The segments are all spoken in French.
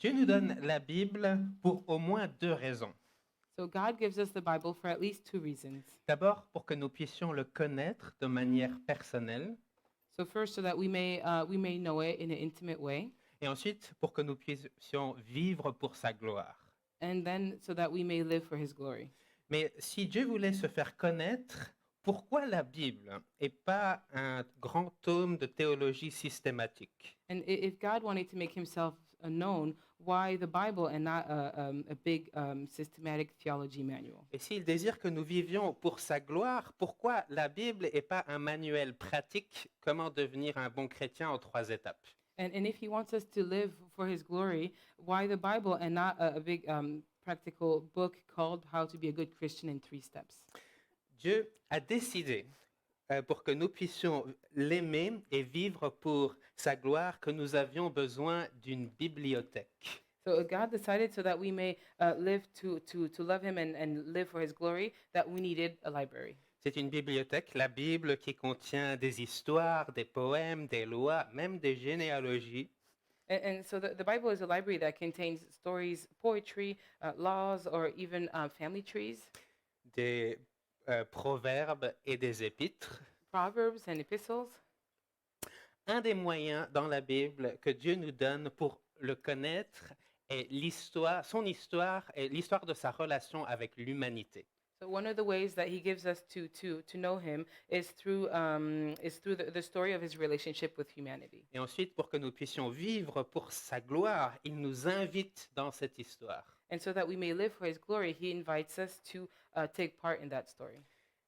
Dieu nous donne la Bible pour au moins deux raisons. So God gives us the Bible for at least two reasons. D'abord, pour que nous puissions le connaître de manière personnelle, So first, so that we may know it in an intimate way, et ensuite, pour que nous puissions vivre pour sa gloire. and then so that we may live for His glory. Mais si Dieu voulait se faire connaître, pourquoi la Bible et pas un grand tome de théologie systématique? And if God wanted to make Himself known, why the Bible and not a big systematic theology manual? Et s'il désire que nous vivions pour sa gloire, pourquoi la Bible et pas un manuel pratique comment devenir un bon chrétien en 3 étapes? And if He wants us to live for His glory, why the Bible and not a big practical book called How to Be a Good Christian in 3 Steps? Dieu a décidé, pour que nous puissions l'aimer et vivre pour sa gloire, que nous avions besoin d'une bibliothèque. So God decided so that we may live to love Him and live for His glory, that we needed a library. C'est une bibliothèque, la Bible, qui contient des histoires, des poèmes, des lois, même des généalogies. And so the Bible is a library that contains stories, poetry, laws, or even family trees, Des proverbes et des épîtres. proverbs, and epistles. Un des moyens dans la Bible que Dieu nous donne pour le connaître est l'histoire, son histoire et l'histoire de sa relation avec l'humanité. So one of the ways that He gives us to know Him is through the story of His relationship with humanity. Et ensuite, pour que nous puissions vivre pour sa gloire, il nous invite dans cette histoire. And so that we may live for His glory, He invites us to take part in that story.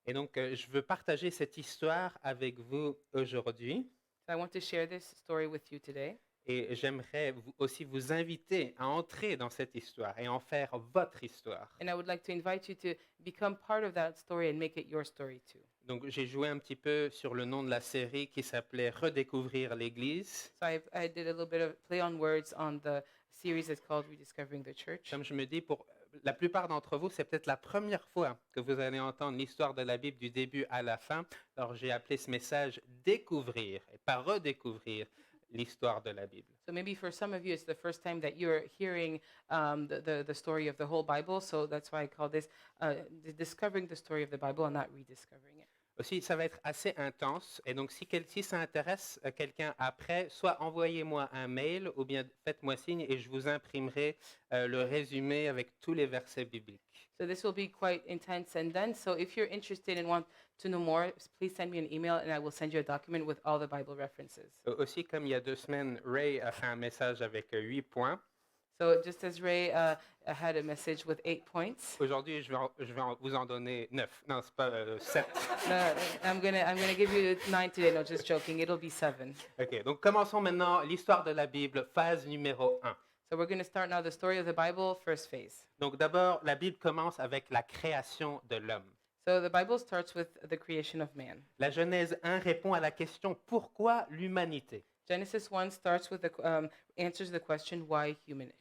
Et donc, je veux partager cette histoire avec vous aujourd'hui. So I want to share this story with you today. Et j'aimerais aussi vous inviter à entrer dans cette histoire et en faire votre histoire. And I would like to invite you to become part of that story and make it your story too. Donc, j'ai joué un petit peu sur le nom de la série qui s'appelait Redécouvrir l'Église. So I did a little bit of play on words on the series that's called Rediscovering the Church. Comme je me dis, pour la plupart d'entre vous, c'est peut-être la première fois que vous allez entendre l'histoire de la Bible du début à la fin. Alors, j'ai appelé ce message Découvrir et pas redécouvrir l'histoire de la Bible. So maybe for some of you, it's the first time that you're hearing the story of the whole Bible. So that's why I call this discovering the story of the Bible and not rediscovering it. Aussi, ça va être assez intense. Et donc, si ça intéresse quelqu'un après, soit envoyez-moi un mail ou bien faites-moi signe et je vous imprimerai le résumé avec tous les versets bibliques. So this will be quite intense and dense. So if you're interested and want to know more, please send me an email and I will send you a document with all the Bible references. Aussi, comme il y a 2 semaines, Ray a fait un message avec 8 points. So just as Ray had a message with 8 points, Aujourd'hui, je vais vous en donner 9. Non, c'est pas 7. I'm gonna give you 9 today. No, just joking. It'll be 7. OK, donc commençons maintenant l'histoire de la Bible, phase numéro 1. So we're going to start now the story of the Bible, first phase. Donc d'abord, la Bible commence avec la création de l'homme. So the Bible starts with the creation of man. La Genèse 1 répond à la question « Pourquoi l'humanité ?» Genesis 1 starts with answers the question why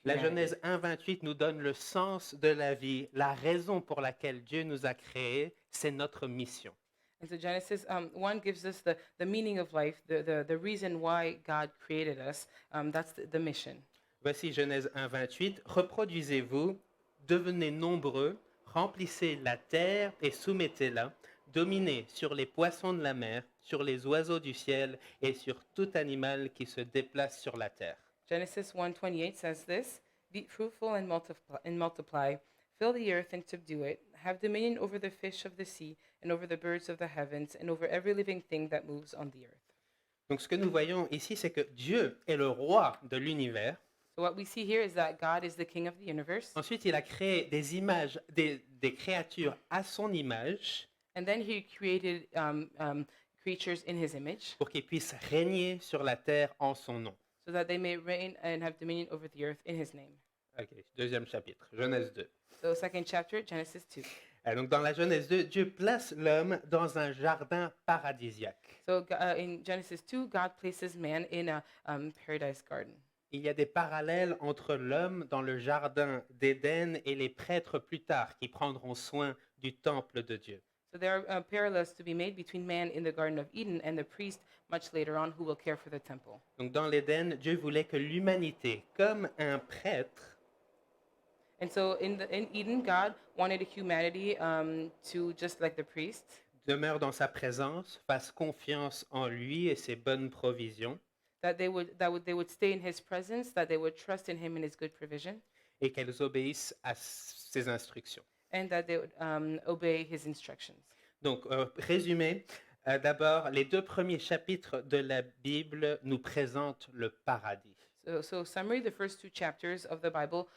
La humanity. Genèse 1:28 nous donne le sens de la vie, la raison pour laquelle Dieu nous a créés, c'est notre mission. And so Genesis 1 gives us the meaning of life, the reason why God created us. That's the mission. Voici Genèse 1:28, reproduisez-vous, devenez nombreux, remplissez la terre et soumettez-la, dominez sur les poissons de la mer, sur les oiseaux du ciel et sur tout animal qui se déplace sur la terre. Genesis 1:28 says this: Be fruitful and multiply, fill the earth and subdue it, have dominion over the fish of the sea and over the birds of the heavens and over every living thing that moves on the earth. Donc ce que nous voyons ici, c'est que Dieu est le roi de l'univers. So what we see here is that God is the king of the universe. Ensuite, il a créé des images, des créatures à son image And then he created creatures in his image pour qu'ils puissent régner sur la terre en son nom. so that they may reign and have dominion over the earth in his name. Ok, deuxième chapitre, Genèse 2. So second chapter, Genesis 2. Donc dans la Genèse 2, Dieu place l'homme dans un jardin paradisiaque. So in Genesis 2, God places man in a paradise garden. Il y a des parallèles entre l'homme dans le jardin d'Éden et les prêtres plus tard qui prendront soin du temple de Dieu. So there are parallels to be made between man in the Garden of Eden and the priest much later on who will care for the temple. Donc dans l'Éden, Dieu voulait que l'humanité, comme un prêtre, And so in Eden, God wanted humanity to, just like the priest, demeure dans sa présence, fasse confiance en lui et ses bonnes provisions, that they would stay in his presence, that they would trust in him and his good provision, et qu'elles obéissent à ses instructions. and that they would obey his instructions. Donc, résumé, d'abord, les 2 premiers chapitres de la Bible nous présentent le paradis. So summary, the first 2 chapters of the Bible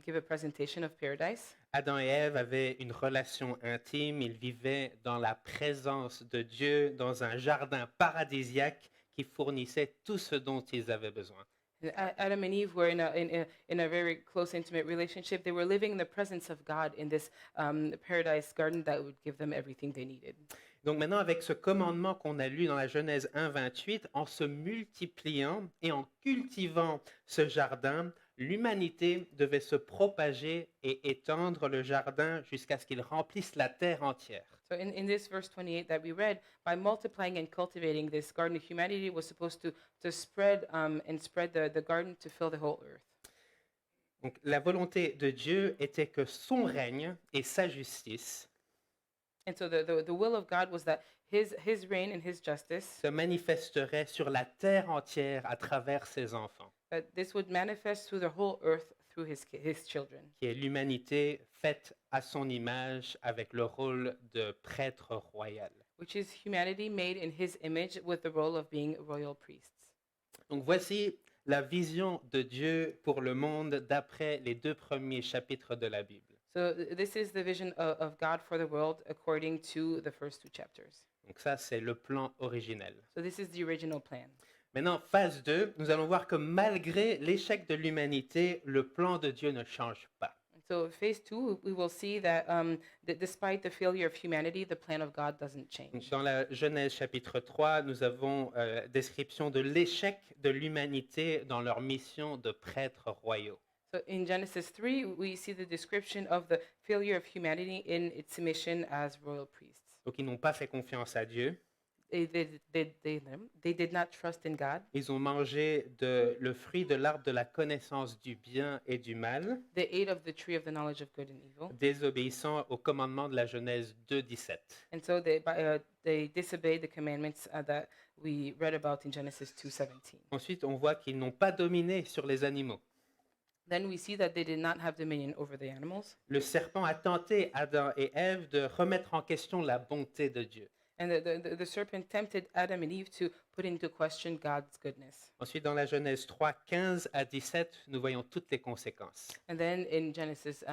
give a presentation of paradise. Adam et Ève avaient une relation intime, ils vivaient dans la présence de Dieu, dans un jardin paradisiaque qui fournissait tout ce dont ils avaient besoin. Adam and Eve were in a very close, intimate relationship. They were living in the presence of God in this paradise garden that would give them everything they needed. Donc maintenant, avec ce commandement qu'on a lu dans la Genèse 1:28, en se multipliant et en cultivant ce jardin, l'humanité devait se propager et étendre le jardin jusqu'à ce qu'il remplisse la terre entière. So in this verse 28 that we read, by multiplying and cultivating this garden, humanity was supposed to spread the garden to fill the whole earth. Donc la volonté de Dieu était que son règne et sa justice And so the will of God was that his reign and his justice, se manifesteraient sur la terre entière à travers ses enfants, that this would manifest through the whole earth through his children, qui est l'humanité faite à son image avec le rôle de prêtre royal. which is humanity made in his image with the role of being royal priests. Donc voici la vision de Dieu pour le monde d'après les 2 premiers chapitres de la Bible. So this is the vision of God for the world according to the first 2 chapters. Donc ça, c'est le plan originel. So this is the original plan. Maintenant, phase 2, nous allons voir que malgré l'échec de l'humanité, le plan de Dieu ne change pas. So phase 2, we will see that despite the failure of humanity, the plan of God doesn't Donc, change. dans la Genèse chapitre 3, nous avons description de l'échec de l'humanité dans leur mission de prêtres royaux. So in Genesis 3, we see the description of the failure of humanity in its mission as royal priests. Donc ils n'ont pas fait confiance à Dieu. They did not trust in God. Ils ont mangé le fruit de l'arbre de la connaissance du bien et du mal, They ate of the tree of the knowledge of good and evil. désobéissant au commandement de la Genèse 2:17. And so they disobeyed the commandments that we read about in Genesis 2:17. Ensuite, on voit qu'ils n'ont pas dominé sur les animaux. Then we see that they did not have dominion over the animals. Le serpent a tenté Adam et Ève de remettre en question la bonté de Dieu. And the serpent tempted Adam and Eve to put into question God's goodness. Ensuite, dans la Genèse 3, 15 à 17, nous voyons toutes les conséquences. And then in Genesis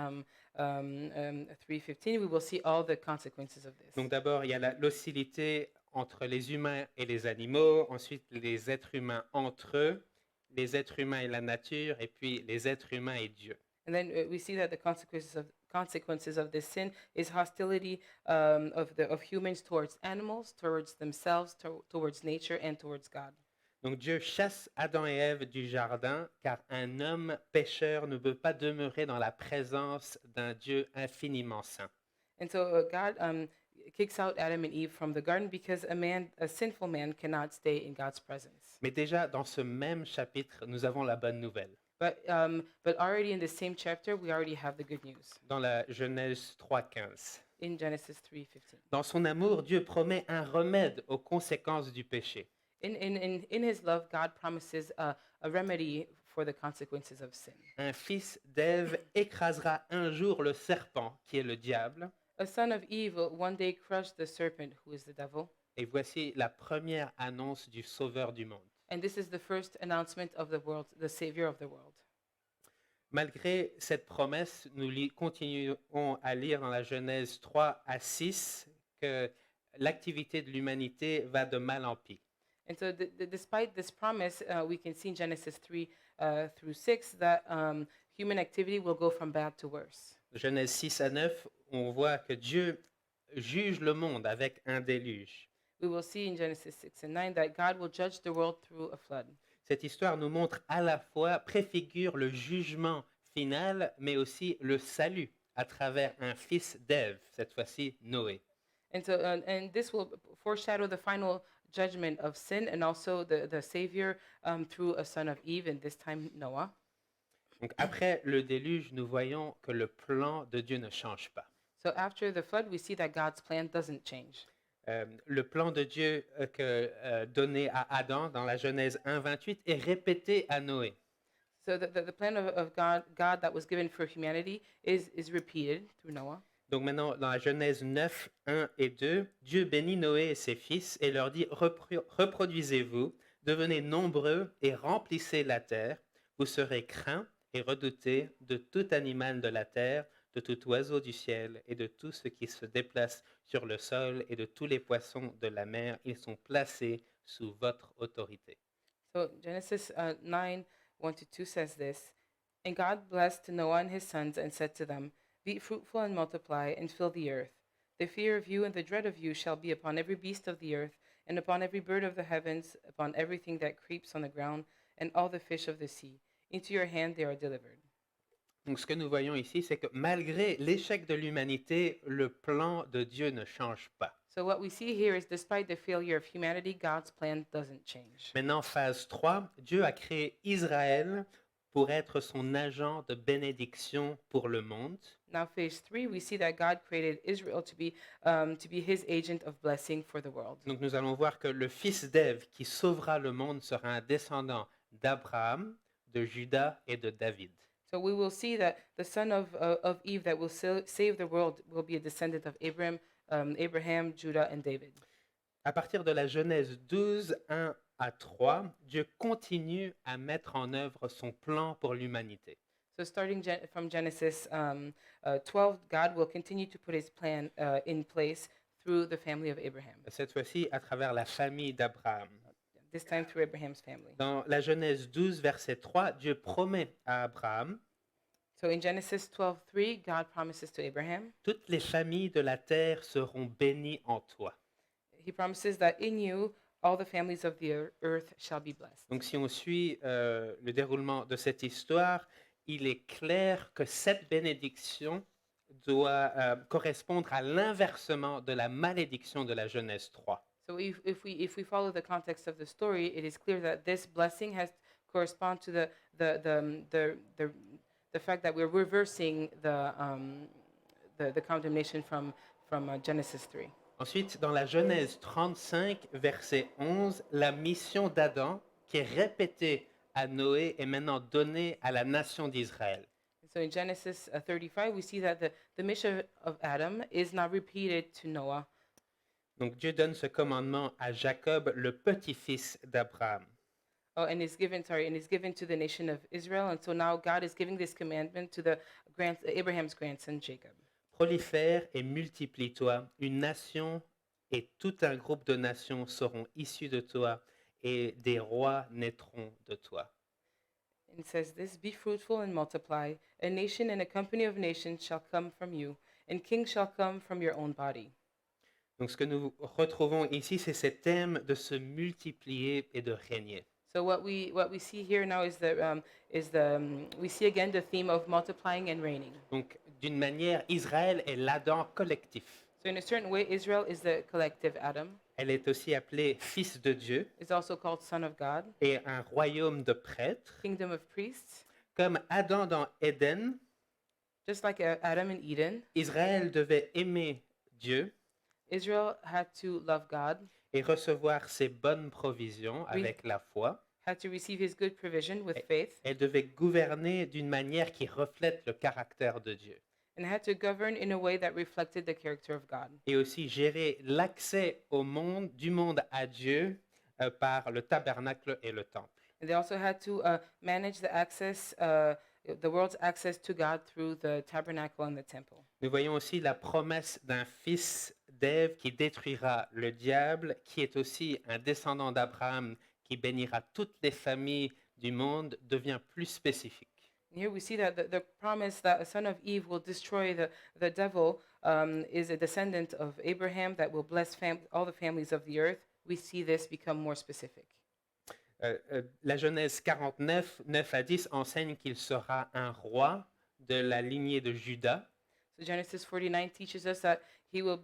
3:15, we will see all the consequences of this. Donc d'abord, il y a l'hostilité entre les humains et les animaux, ensuite les êtres humains entre eux, les êtres humains et la nature, et puis les êtres humains et Dieu. And then we see that the consequences of this sin is hostility of humans towards animals, towards themselves, towards nature, and towards God. Donc Dieu chasse Adam et Ève du jardin, car un homme pécheur ne peut pas demeurer dans la présence d'un Dieu infiniment saint. And so God kicks out Adam and Eve from the garden because a sinful man cannot stay in God's presence. Mais déjà, dans ce même chapitre, nous avons la bonne nouvelle. But already in the same chapter, we already have the good news Dans la Genèse 3:15. in Genesis 3:15. Dans son amour, Dieu promet un remède aux conséquences du péché. In His love, God promises a remedy for the consequences of sin. Un fils d'Ève écrasera un jour le serpent, qui est le diable. A son of evil one day crushed the serpent, who is the devil. Et voici la première annonce du Sauveur du monde. And this is the first announcement of the world, the Savior of the world. Malgré cette promesse, nous continuons à lire dans la Genèse 3 à 6 que l'activité de l'humanité va de mal en pis. And so despite this promise, we can see in Genesis 3 through 6 that human activity will go from bad to worse. Genèse 6 à 9, on voit que Dieu juge le monde avec un déluge. We will see in Genesis 6 and 9 that God will judge the world through a flood. Cette histoire nous montre à la fois, préfigure le jugement final, mais aussi le salut à travers un fils d'Ève, cette fois-ci Noé. And this will foreshadow the final judgment of sin and also the Savior through a son of Eve, and this time Noah. Donc après le déluge, nous voyons que le plan de Dieu ne change pas. So after the flood, we see that God's plan doesn't change. Le plan de Dieu donné à Adam dans la Genèse 1:28 est répété à Noé. So the plan of God that was given for humanity is repeated through Noah. Donc maintenant, dans la Genèse 9, 1 et 2, Dieu bénit Noé et ses fils et leur dit, reproduisez-vous, devenez nombreux et remplissez la terre. Vous serez craints et redoutés de tout animal de la terre, de tout oiseau du ciel et de tout ce qui se déplace sur le sol et de tous les poissons de la mer. Ils sont placés sous votre autorité. So Genesis 9, 1-2 says this, And God blessed Noah and his sons and said to them, Be fruitful and multiply and fill the earth. The fear of you and the dread of you shall be upon every beast of the earth, and upon every bird of the heavens, upon everything that creeps on the ground, and all the fish of the sea. Into your hand they are delivered. Donc ce que nous voyons ici, c'est que malgré l'échec de l'humanité, le plan de Dieu ne change pas. So what we see here is despite the failure of humanity, God's plan doesn't change. Maintenant, phase 3, Dieu a créé Israël pour être son agent de bénédiction pour le monde. Now, phase 3, we see that God created Israel to be his agent of blessing for the world. Donc nous allons voir que le fils d'Ève qui sauvera le monde sera un descendant d'Abraham, de Juda et de David. So we will see that the son of Eve that will save the world will be a descendant of Abraham, Judah, and David. À partir de la Genèse 12, 1 à 3, Dieu continue à mettre en œuvre son plan pour l'humanité. So starting from Genesis 12, God will continue to put his plan in place through the family of Abraham. Cette fois-ci, à travers la famille d'Abraham. This time through Abraham's family. Dans la Genèse 12, verset 3, Dieu promet à Abraham So in Genesis 12:3, God promises to Abraham, toutes les familles de la terre seront bénies en toi. he promises that in you all the families of the earth shall be blessed. Donc si on suit le déroulement de cette histoire, il est clair que cette bénédiction doit correspondre à l'inversement de la malédiction de la Genèse 3. So if we follow the context of the story, it is clear that this blessing has correspond to the fact that we're reversing the condemnation from Genesis 3. Ensuite, dans la Genèse 35, verset 11, la mission d'Adam, qui est répétée à Noé, est maintenant donnée à la nation d'Israël. So in Genesis 35, we see that the mission of Adam is now repeated to Noah. Donc Dieu donne ce commandement à Jacob, le petit-fils d'Abraham. Oh, and is given to the nation of Israel, and so now God is giving this commandment to Abraham's grandson Jacob. Prolifère et multiplie-toi, une nation et tout un groupe de nations seront issus de toi, et des rois naîtront de toi. It says this, Be fruitful and multiply. A nation and a company of nations shall come from you, and kings shall come from your own body. Donc ce que nous retrouvons ici, c'est ce thème de se multiplier et de régner. So what we see here now is we see again the theme of multiplying and reigning. Donc d'une manière, Israël est l'Adam collectif. So in a certain way, Israel is the collective Adam. Elle est aussi appelée fils de Dieu It's also called son of God, et un royaume de prêtres. kingdom of priests. Comme Adam dans Éden, Just like Adam in Eden, Israël devait aimer Dieu Israel had to love God, et recevoir ses bonnes provisions avec la foi. had to receive his good provision with faith, Elle devait gouverner d'une manière qui reflète le caractère de Dieu. and had to govern in a way that reflected the character of God. Et aussi gérer l'accès au monde, du monde à Dieu, par le tabernacle et le temple. And they also had to manage the world's access to God through the tabernacle and the temple. Nous voyons aussi la promesse d'un fils d'Ève qui détruira le diable, qui est aussi un descendant d'Abraham qui bénira toutes les familles du monde, devient plus spécifique. And here we see that the promise that a son of Eve will destroy the devil is a descendant of Abraham that will bless all the families of the earth. We see this become more specific. La Genèse 49, 9 à 10 enseigne qu'il sera un roi de la lignée de Juda. So Genesis 49 teaches us that he will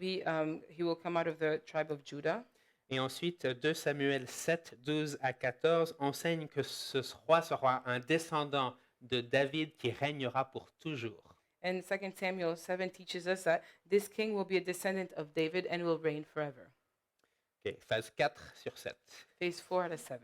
come out of the tribe of Judah. Et ensuite, 2 Samuel 7, 12 à 14 enseigne que ce roi sera un descendant de David qui régnera pour toujours. And 2 Samuel 7 teaches us that this king will be a descendant of David and will reign forever. Ok, phase 4 sur 7. Phase 4 out of 7.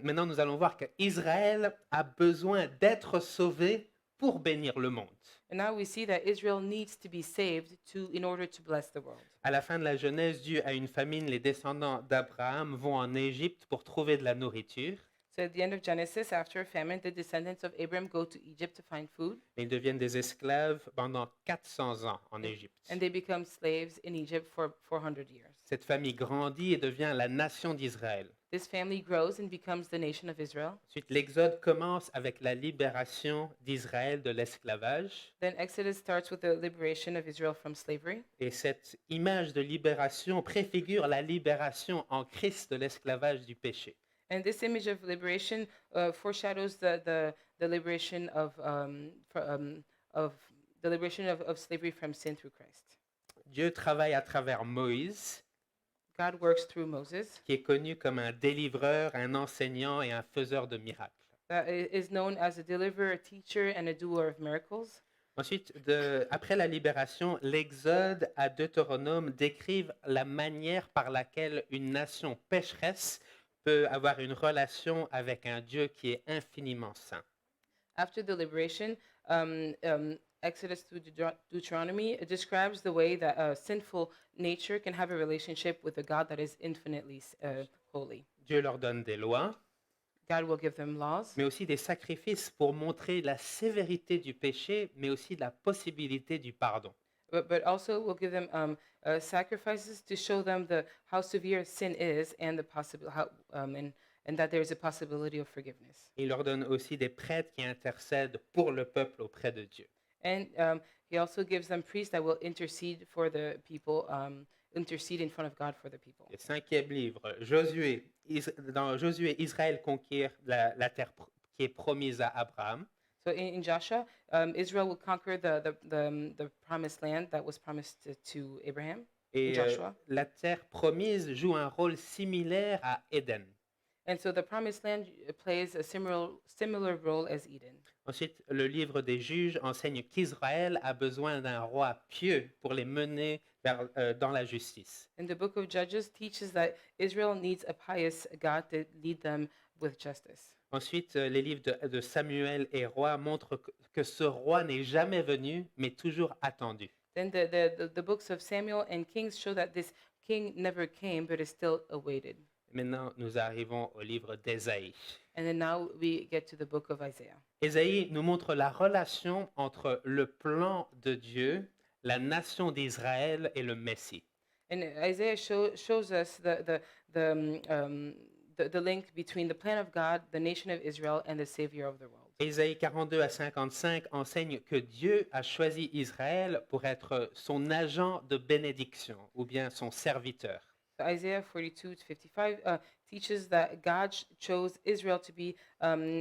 Maintenant, nous allons voir qu'Israël a besoin d'être sauvé pour bénir le monde. And now we see that Israel needs to be saved in order to bless the world. À la fin de la Genèse, dû à une famine, les descendants d'Abraham vont en Égypte pour trouver de la nourriture. So at the end of Genesis, after a famine, the descendants of Abraham go to Egypt to find food, Et ils deviennent des esclaves pendant 400 ans en Égypte. and they become slaves in Egypt for 400 years. Cette famille grandit et devient la nation d'Israël. This family grows and becomes the nation of Israel. Ensuite, l'Exode commence avec la libération d'Israël de l'esclavage. Then Exodus starts with the liberation of Israel from slavery. Et cette image de libération préfigure la libération en Christ de l'esclavage du péché. And this image of liberation foreshadows the liberation of slavery from sin through Christ. Dieu travaille à travers Moïse, God works through Moses, qui est connu comme un délivreur, un enseignant et un faiseur de miracles. that is known as a deliverer, a teacher, and a doer of miracles. Ensuite, après la libération, l'Exode à Deutéronome décrivent la manière par laquelle une nation pécheresse peut avoir une relation avec un Dieu qui est infiniment saint. After the liberation, Exodus through Deuteronomy it describes the way that a sinful nature can have a relationship with a God that is infinitely holy. Dieu leur donne des lois, God will give them laws, mais aussi des sacrifices pour montrer la sévérité du péché, mais aussi la possibilité du pardon. but also will give them sacrifices to show them how severe sin is and and that there is a possibility of forgiveness. Il leur donne aussi des prêtres qui intercèdent pour le peuple auprès de Dieu. And he also gives them priests that will intercede for the people, intercede in front of God for the people. Le 5e livre, Josué, dans Josué, Israël conquiert la terre qui est promise à Abraham. So in Joshua, Israel will conquer the promised land that was promised to Abraham. Et Joshua. la terre promise joue un rôle similaire à Éden. And so the promised land plays a similar role as Eden. Ensuite, le livre des Juges enseigne qu'Israël a besoin d'un roi pieux pour les mener dans la justice. And the book of Judges teaches that Israel needs a pious God to lead them with justice. Ensuite, les livres de Samuel et Rois montrent que ce roi n'est jamais venu, mais toujours attendu. Then the books of Samuel and Kings show that this king never came, but is still awaited. Maintenant, nous arrivons au livre d'Ésaïe. And then now we get to the book of Isaiah. Ésaïe nous montre la relation entre le plan de Dieu, la nation d'Israël et le Messie. And Isaiah shows us the link between the plan of God, the nation of Israel, and the Savior of the world. Ésaïe 42 à 55 enseigne que Dieu a choisi Israël pour être son agent de bénédiction ou bien son serviteur. So Isaiah 42 to 55 teaches that God chose Israel to be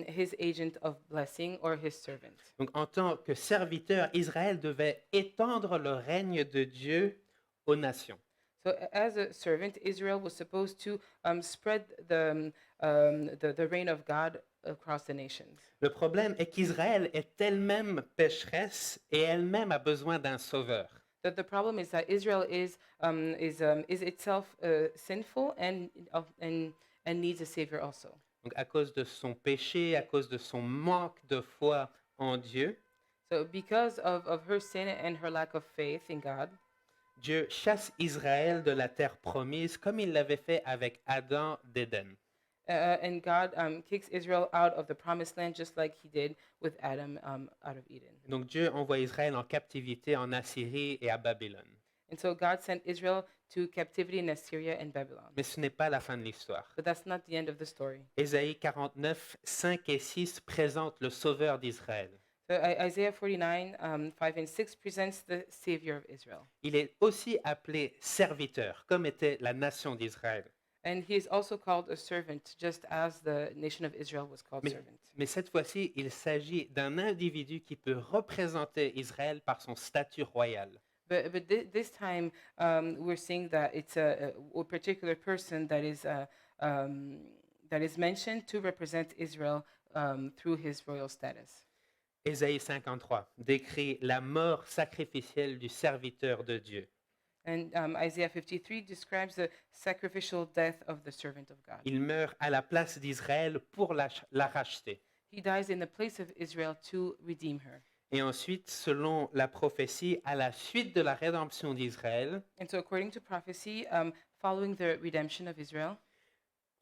his agent of blessing or his servant. Donc, en tant que serviteur, Israël devait étendre le règne de Dieu aux nations. So as a servant, Israel was supposed to spread the reign of God across the nations. Le problème est qu'Israël est elle-même pécheresse et elle-même a besoin d'un sauveur. The problem is that Israel is itself sinful and needs a savior also. Donc, à cause de son péché, à cause de son manque de foi en Dieu, So because of her sin and her lack of faith in God, Dieu chasse Israël de la terre promise comme il l'avait fait avec Adam d'Éden. and God kicks Israel out of the promised land just like he did with Adam out of Eden. Donc Dieu envoie Israël en captivité en Assyrie et à Babylone. And so God sent Israel to captivity in Assyria and Babylon. Mais ce n'est pas la fin de l'histoire. But that's not the end of the story. Ésaïe 49, 5 et 6 présentent le sauveur d'Israël. So Isaiah 49, 5 and 6 presents the Savior of Israel. Il est aussi appelé serviteur, comme était la nation d'Israël. And he is also called a servant, just as the nation of Israel was called Mais, servant. mais cette fois-ci, il s'agit d'un individu qui peut représenter Israël par son statut royal. But this time, we're seeing that it's a particular person that is mentioned to represent Israel through his royal status. Ésaïe 53 décrit la mort sacrificielle du serviteur de Dieu. And Isaiah 53 describes the sacrificial death of the servant of God. Il meurt à la place d'Israël pour la racheter. He dies in the place of Israel to redeem her. Et ensuite, selon la prophétie, à la suite de la rédemption d'Israël, And so, according to prophecy, following the redemption of Israel,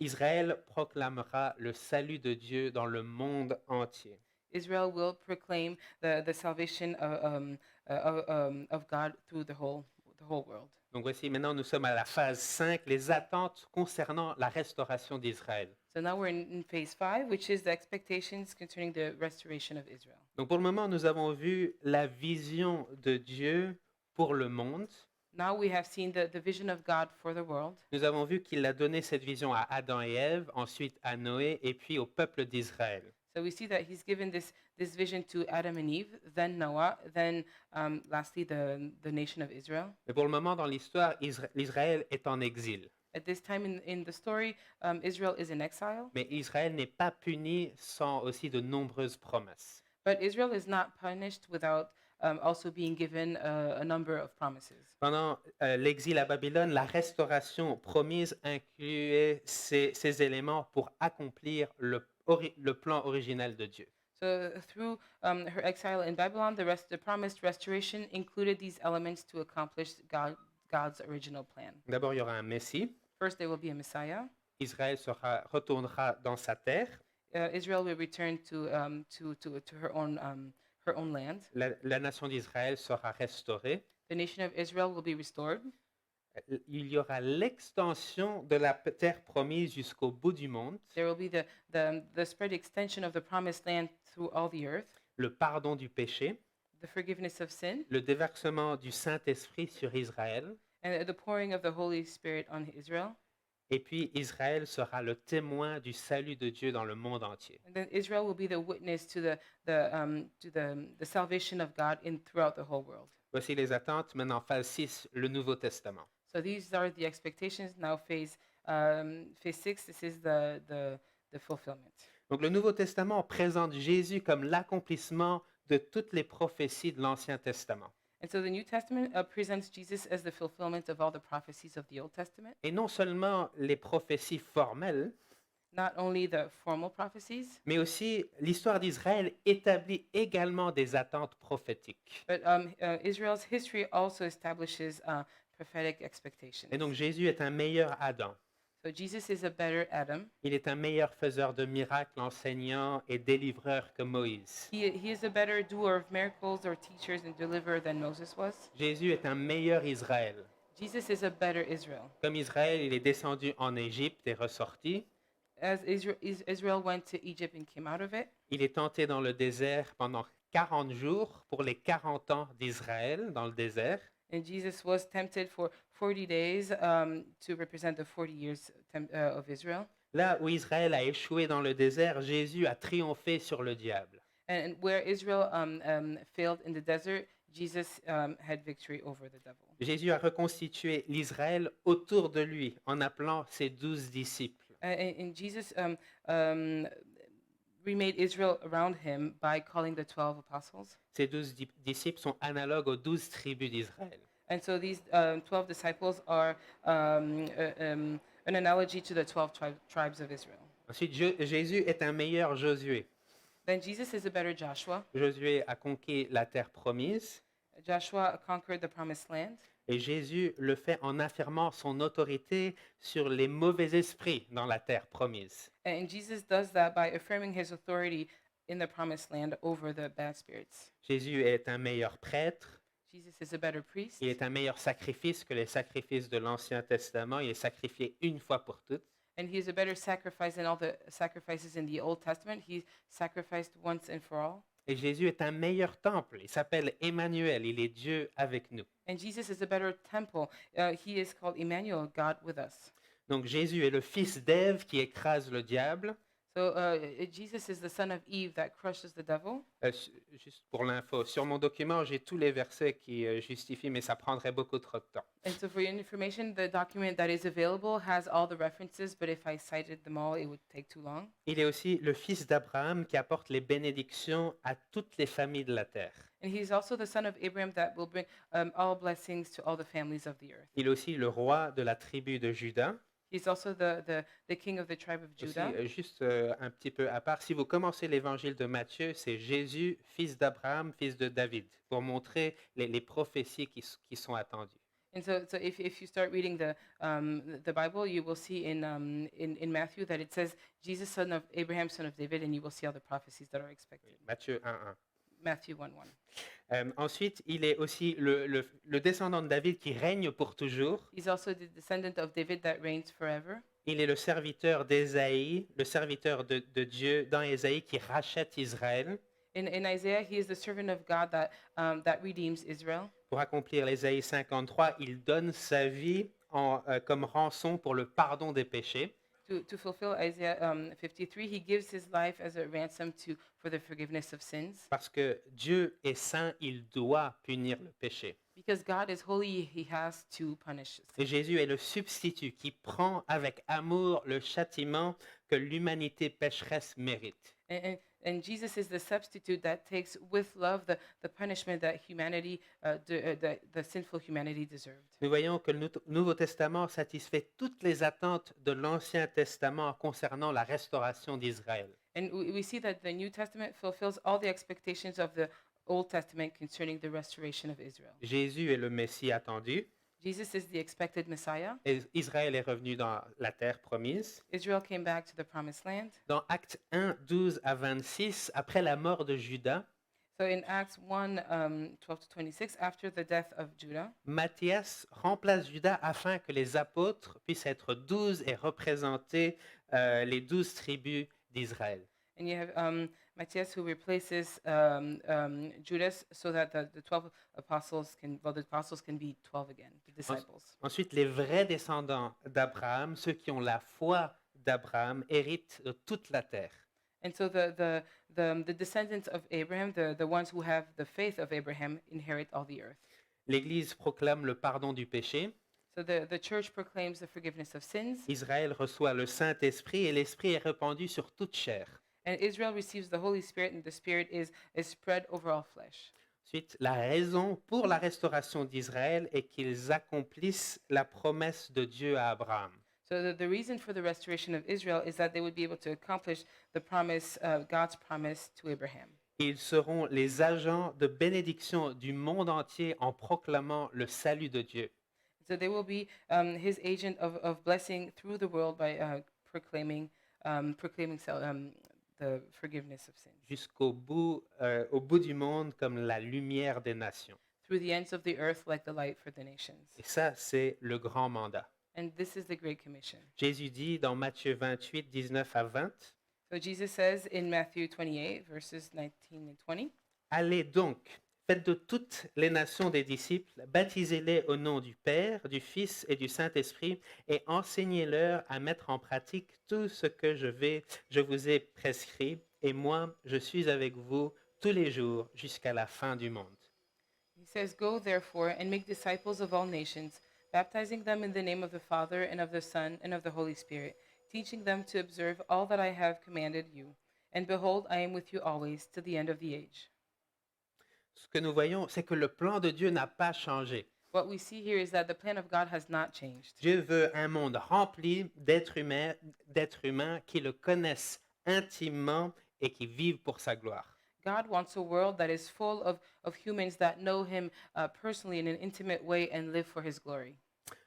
Israël proclamera le salut de Dieu dans le monde entier. Israel will proclaim the salvation of God through the whole world. Donc voici, maintenant nous sommes à la phase 5, les attentes concernant la restauration d'Israël. So now we're in phase 5, which is the expectations concerning the restoration of Israel. Donc pour le moment, nous avons vu la vision de Dieu pour le monde. Now we have seen the vision of God for the world. Nous avons vu qu'il a donné cette vision à Adam et Ève, ensuite à Noé et puis au peuple d'Israël. So we see that he's given this vision to Adam and Eve, then Noah, then lastly the nation of Israel. Mais pour le moment, dans l'histoire, l'Israël est en exil. At this time in the story, Israel is in exile, Mais Israël n'est pas puni sans aussi de nombreuses promesses. but Israel is not punished without also being given a number of promises. Pendant l'exil à Babylone, la restauration promise incluait ces éléments pour accomplir le plan original de Dieu. So through her exile in Babylon, the promised restoration included these elements to accomplish God's original plan. D'abord, il y aura un Messie. First, there will be a Messiah. Israël retournera dans sa terre. Israel will return to her own land. La nation d'Israël sera restaurée. The nation of Israel will be restored. Il y aura l'extension de la terre promise jusqu'au bout du monde, There will be the spread extension of the promised land through all the earth, le pardon du péché, the forgiveness of sin, le déversement du Saint-Esprit sur Israël, and the pouring of the Holy Spirit on Israel. et puis Israël sera le témoin du salut de Dieu dans le monde entier. And then Israel will be the witness to the salvation of God throughout the whole world. Voici les attentes. Maintenant, phase 6, le Nouveau Testament. So these are the expectations. Now phase 6, this is the fulfillment. Donc le Nouveau Testament présente Jésus comme l'accomplissement de toutes les prophéties de l'Ancien Testament. And so the New Testament presents Jesus as the fulfillment of all the prophecies of the Old Testament, Et non seulement les prophéties formelles, not only the formal prophecies, mais aussi l'histoire d'Israël établit également des attentes prophétiques. but Israel's history also establishes prophetic expectations. Et donc Jésus est un meilleur Adam. So Jesus is a better Adam. Il est un meilleur faiseur de miracles, enseignant et délivreur que Moïse. He is a better doer of miracles or teachers and deliverer than Moses was. Jésus est un meilleur Israël. Jesus is a better Israel. Comme Israël, il est descendu en Égypte et ressorti. As Israel went to Egypt and came out of it, Il est tenté dans le désert pendant 40 jours pour les 40 ans d'Israël dans le désert. and Jesus was tempted for 40 days to represent the 40 years of Israel. Là où Israël a échoué dans le désert, Jésus a triomphé sur le diable. And where Israel failed in the desert, Jesus had victory over the devil. Jésus a reconstitué l'Israël autour de lui en appelant ses 12 disciples. And Jesus remade Israel around him by calling the 12 apostles. Ces 12 disciples sont analogues aux 12 tribus d'Israël. And so these 12 disciples are an analogy to the 12 tribes of Israel. Ensuite, Jésus est un meilleur Josué. Then Jesus is a better Joshua. Josué a conquis la terre promise Joshua conquered the promised land. et Jésus le fait en affirmant son autorité sur les mauvais esprits dans la terre promise. And Jesus does that by affirming his authority in the promised land over the bad spirits. Jésus est un meilleur prêtre. Jesus is a better priest. Il est un meilleur sacrifice que les sacrifices de l'Ancien Testament. Il est sacrifié une fois pour toutes. And he is a better sacrifice than all the sacrifices in the Old Testament. He sacrificed once and for all. Et Jésus est un meilleur temple. Il s'appelle Emmanuel. Il est Dieu avec nous. And Jesus is a better temple. He is called Emmanuel, God with us. Donc Jésus est le fils d'Ève qui écrase le diable. So Jesus is the son of Eve that crushes the devil. Juste pour l'info, sur mon document, j'ai tous les versets qui justifient, mais ça prendrait beaucoup trop de temps. And so for your information, the document that is available has all the references, but if I cited them all, it would take too long. Il est aussi le fils d'Abraham qui apporte les bénédictions à toutes les familles de la terre. And he's also the son of Abraham that will bring all blessings to all the families of the earth. Il est aussi le roi de la tribu de Juda. He's also the king of the tribe of Aussi, Judah. juste un petit peu à part, si vous commencez l'évangile de Matthieu, c'est Jésus, fils d'Abraham, fils de David, pour montrer les prophéties qui sont attendues. And so if you start reading the Bible, you will see in Matthew that it says Jesus, son of Abraham, son of David, and you will see all the prophecies that are expected. Matthieu 1:1. Matthew 1:1. Ensuite, il est aussi le descendant de David qui règne pour toujours. He's also the descendant of David that reigns forever. Il est le serviteur d'Ésaïe, le serviteur de Dieu dans Ésaïe qui rachète Israël In Isaiah, he is the servant of God that redeems Israel. pour accomplir l'Ésaïe 53. Il donne sa vie comme rançon pour le pardon des péchés. To fulfill Isaiah 53, he gives his life as a ransom for the forgiveness of sins. Parce que Dieu est saint, il doit punir le péché. Because God is holy, he has to punish sin. Et Jésus est le substitut qui prend avec amour le châtiment que l'humanité pécheresse mérite. And Jesus is the substitute that takes with love the punishment that humanity, the sinful humanity deserved. Nous voyons que le Nouveau Testament satisfait toutes les attentes de l'Ancien Testament concernant la restauration d'Israël. And we see that the New Testament fulfills all the expectations of the Old Testament concerning the restoration of Israel. Jésus est le Messie attendu. Jesus is the expected Messiah. Et Israël est revenu dans la terre promise. Israel came back to the promised land. Dans Actes 1, 12 à 26, après la mort de Judas, So in Acts 1, 12 to 26, after the death of Judah, Matthias remplace Judas afin que les apôtres puissent être 12 et représenter les 12 tribus d'Israël. and you have Matthias who replaces Judas so that the 12 apostles can be 12 again, the disciples. Ensuite, les vrais descendants d'Abraham, ceux qui ont la foi d'Abraham, héritent de toute la terre. And so the descendants of Abraham, the ones who have the faith of Abraham, inherit all the earth. L'Église proclame le pardon du péché. So the church proclaims the forgiveness of sins, Israël reçoit le Saint-Esprit et l'Esprit est répandu sur toute chair. and Israel receives the Holy Spirit, and the Spirit is spread over all flesh. Ensuite, la raison pour la restauration d'Israël est qu'ils accomplissent la promesse de Dieu à Abraham. So the reason for the restoration of Israel is that they would be able to accomplish the promise, God's promise to Abraham. Ils seront les agents de bénédiction du monde entier en proclamant le salut de Dieu. So they will be his agent of blessing through the world by proclaiming the forgiveness of sins Jusqu'au bout, au bout du monde comme la lumière des nations. through the ends of the earth like the light for the nations. Et ça, c'est le grand mandat. And this is the Great Commission. Jésus dit dans Matthieu 28, 19 à 20, So Jesus says in Matthew 28, verses 19 and 20, Allez donc, faites de toutes les nations des disciples, baptisez-les au nom du Père, du Fils et du Saint-Esprit, et enseignez-leur à mettre en pratique tout ce que je vous ai prescrit, et moi, je suis avec vous tous les jours jusqu'à la fin du monde. he says, Go therefore and make disciples of all nations, baptizing them in the name of the Father and of the Son and of the Holy Spirit, teaching them to observe all that I have commanded you. And behold, I am with you always to the end of the age. Ce que nous voyons, c'est que le plan de Dieu n'a pas changé. What we see here is that the plan of God has not changed. Dieu veut un monde rempli d'êtres humains qui le connaissent intimement et qui vivent pour sa gloire. God wants a world that is full of humans that know him personally in an intimate way and live for his glory.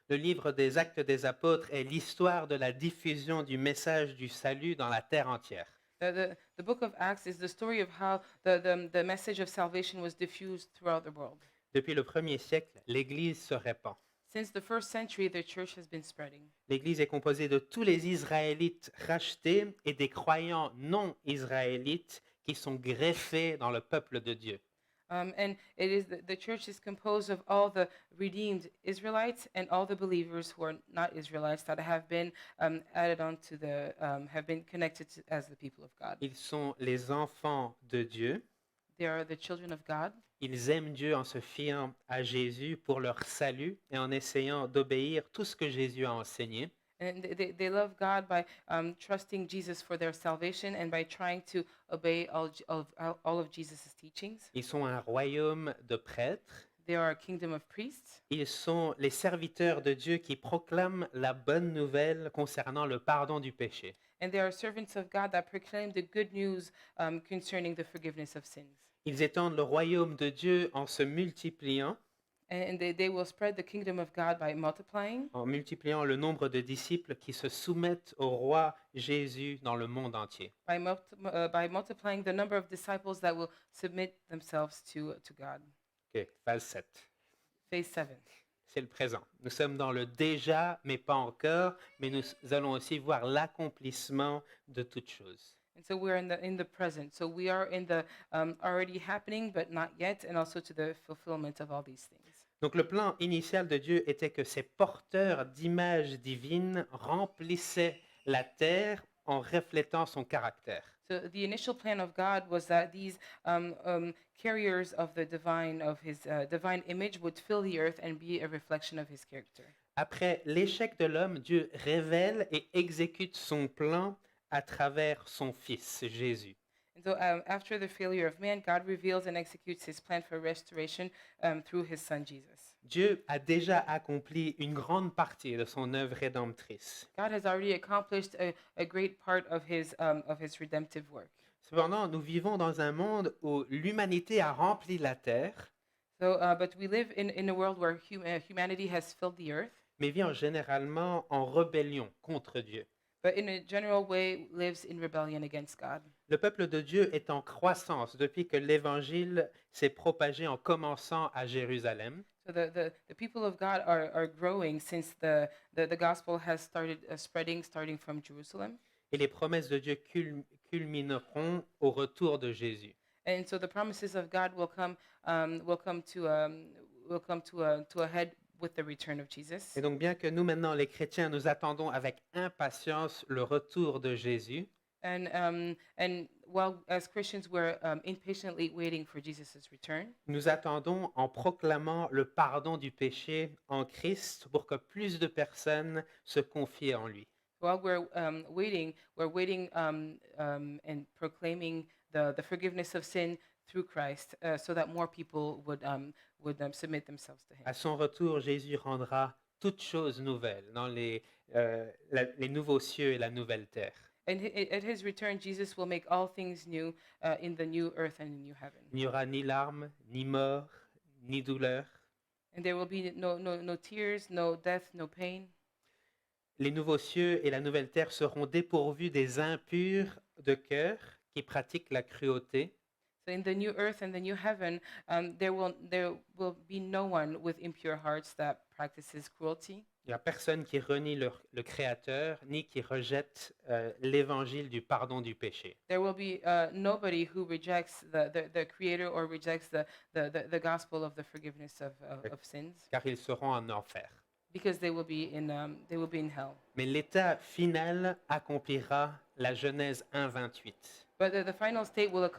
Le livre des Actes des Apôtres est l'histoire de la diffusion du message du salut dans la terre entière. The book of Acts is the story of how the message of salvation was diffused throughout the world. Depuis le 1er siècle, l'Église se répand. Since the first century, the church has been spreading. L'Église est composée de tous les Israélites rachetés et des croyants non israélites qui sont greffés dans le peuple de Dieu. And it is the church is composed of all the redeemed Israelites and all the believers who are not Israelites that have been added on to have been connected to, as the people of God. Ils sont les enfants de Dieu. They are the children of God. Ils aiment Dieu en se fiant à Jésus pour leur salut et en essayant d'obéir tout ce que Jésus a enseigné. And they love God by trusting Jesus for their salvation and by trying to obey all of Jesus' teachings. Ils sont un royaume de prêtres. They are a kingdom of priests. Ils sont les serviteurs de Dieu qui proclament la bonne nouvelle concernant le pardon du péché. And they are servants of God that proclaim the good news concerning the forgiveness of sins. Ils étendent le royaume de Dieu en se multipliant, And they will spread the kingdom of God by multiplying, en multipliant le nombre de disciples qui se soumettent au roi Jésus dans le monde entier. by multiplying the number of disciples that will submit themselves to God. Ok, phase 7. Phase 7. C'est le présent. Nous sommes dans le déjà, mais pas encore, mais nous allons aussi voir l'accomplissement de toutes choses. And so we're in the present. So we are in the already happening, but not yet, and also to the fulfillment of all these things. Donc le plan initial de Dieu était que ces porteurs d'images divines remplissaient la terre en reflétant son caractère. So the initial plan of God was that these carriers of the divine, of His divine image, would fill the earth and be a reflection of His character. Après l'échec de l'homme, Dieu révèle et exécute son plan à travers son Fils, Jésus. And so after the failure of man, God reveals and executes His plan for restoration through His Son Jesus. Dieu a déjà accompli une grande partie de son œuvre rédemptrice. God has already accomplished a great part of His redemptive work. Cependant, nous vivons dans un monde où l'humanité a rempli la terre, So, but we live in a world where humanity has filled the earth, mais vit généralement en rébellion contre Dieu. but in a general way lives in rebellion against God. Le peuple de Dieu est en croissance depuis que l'Évangile s'est propagé en commençant à Jérusalem. So the people of God are growing since the gospel has started spreading, starting from Jerusalem. Et les promesses de Dieu culmineront au retour de Jésus. And so the promises of God will come to a head with the return of Jesus. Et donc, bien que nous, maintenant, les chrétiens, nous attendons avec impatience le retour de Jésus, And while as Christians we're impatiently waiting for Jesus' return, nous attendons en proclamant le pardon du péché en Christ pour que plus de personnes se confient en lui. while we're waiting and proclaiming the forgiveness of sin through Christ, so that more people would submit themselves to Him. À son retour, Jésus rendra toutes choses nouvelles dans les nouveaux cieux et la nouvelle terre. And at His return, Jesus will make all things new in the new earth and the new heaven. Il n'y aura ni larmes, ni mort, ni douleur. And there will be no tears, no death, no pain. Les nouveaux cieux et la nouvelle terre seront dépourvus des impurs de cœur qui pratiquent la cruauté. So in the new earth and the new heaven, there will be no one with impure hearts that practices cruelty. Il n'y a personne qui renie le Créateur, ni qui rejette l'évangile du pardon du péché. There will be nobody who rejects the Creator or rejects the gospel of the forgiveness of sins, Car ils seront en enfer. because they will be in hell. Mais l'état final accomplira la Genèse 1:28. But the final state will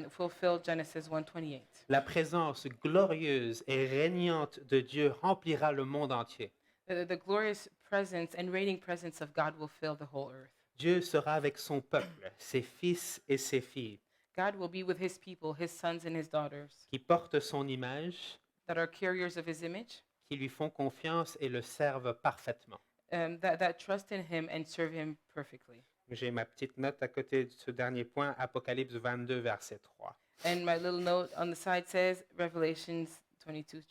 fulfill Genesis 1:28. La présence glorieuse et régnante de Dieu remplira le monde entier. The glorious presence and reigning presence of God will fill the whole earth. Dieu sera avec son peuple, ses fils et ses filles, God will be with His people, His sons and His daughters, qui portent son image, that are carriers of His image, qui lui font confiance et le servent parfaitement. that trust in Him and serve Him perfectly. J'ai ma petite note à côté de ce dernier point, Apocalypse 22, verset 3. And my little note on the side says Revelations 22,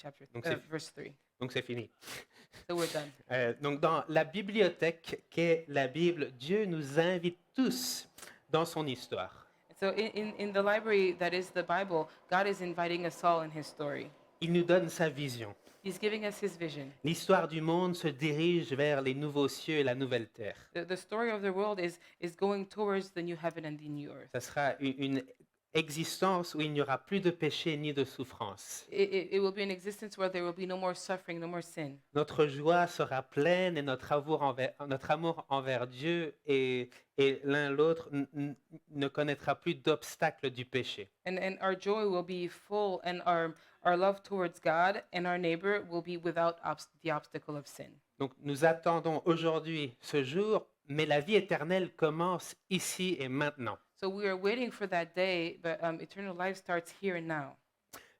verse 3. Donc c'est fini. So we're done. Donc dans la bibliothèque qu'est la Bible, Dieu nous invite tous dans son histoire. So in the library that is the Bible, God is inviting us all in His story. Il nous donne sa vision. He's giving us His vision. L'histoire du monde se dirige vers les nouveaux cieux et la nouvelle terre. The story of the world is going towards the new heaven and the new earth. Ça sera une existence où il n'y aura plus de péché ni de souffrance. It will be an existence where there will be no more suffering, no more sin. Notre joie sera pleine et notre amour envers Dieu et l'un l'autre ne connaîtra plus d'obstacle du péché. And our joy will be full, and our love towards God and our neighbor will be without the obstacle of sin. Donc nous attendons aujourd'hui ce jour, mais la vie éternelle commence ici et maintenant. So we are waiting for that day, but eternal life starts here and now.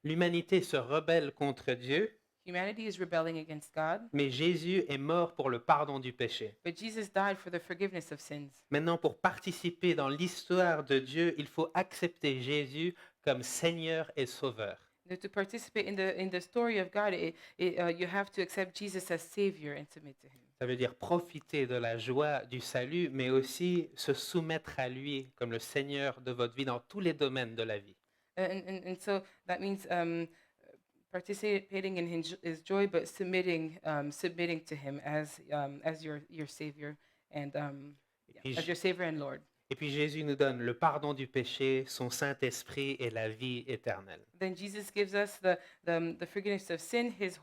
L'humanité se rebelle contre Dieu, Humanity is rebelling against God, mais Jésus est mort pour le pardon du péché. but Jesus died for the forgiveness of sins. Maintenant, pour participer dans l'histoire de Dieu, il faut accepter Jésus comme Seigneur et Sauveur. Now, to participate in the story of God, you have to accept Jesus as Savior and submit to Him. Ça veut dire profiter de la joie du salut, mais aussi se soumettre à lui comme le Seigneur de votre vie dans tous les domaines de la vie. And so that means participating in his joy, but submitting to Him as your Savior and puis as your Savior and Lord. Et puis Jésus nous donne le pardon du péché, son Saint-Esprit et la vie éternelle. Then Jesus gives us the forgiveness of sin, His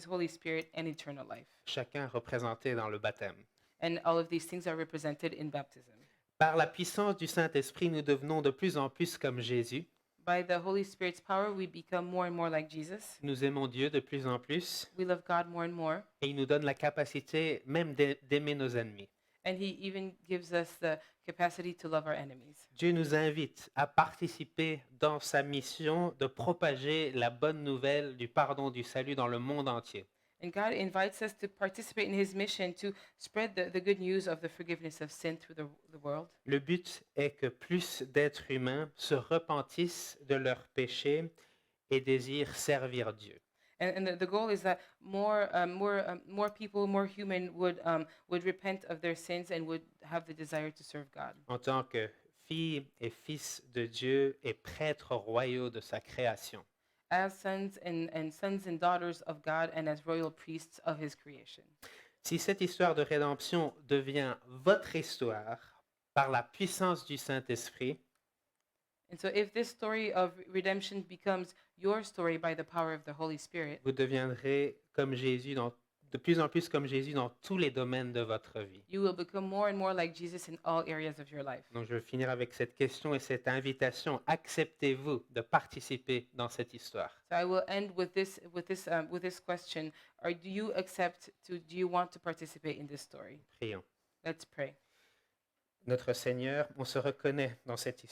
Holy Spirit, and eternal life. Chacun représenté dans le baptême. And all of these things are represented in baptism. Par la puissance du Saint-Esprit, nous devenons de plus en plus comme Jésus. By the Holy Spirit's power, we become more and more like Jesus. Nous aimons Dieu de plus en plus We love God more and more. et il nous donne la capacité même d'aimer nos ennemis. And He even gives us the capacity to love our enemies. Dieu nous invite à participer dans sa mission de propager la bonne nouvelle du pardon du salut dans le monde entier. And God invites us to participate in His mission to spread the good news of the forgiveness of sin through the world. Le but est que plus d'êtres humains se repentissent de leurs péchés et désirent servir Dieu. And the goal is that more people, more human would repent of their sins and would have the desire to serve God. En tant que filles et fils de Dieu et prêtres royaux de sa création. As sons and daughters of God and as royal priests of His creation. Si cette histoire de rédemption devient votre histoire par la puissance du Saint-Esprit, And so if this story of redemption becomes your story by the power of the Holy Spirit, vous deviendrez comme Jésus de plus en plus comme Jésus dans tous les domaines de votre vie. you will become more and more like Jesus in all areas of your life. Donc je vais finir avec cette question et cette invitation. Acceptez-vous de participer dans cette histoire? So I will end with this question: do you want to participate in this story? Prions. Let's pray. Notre Seigneur, on se reconnaît dans cette histoire.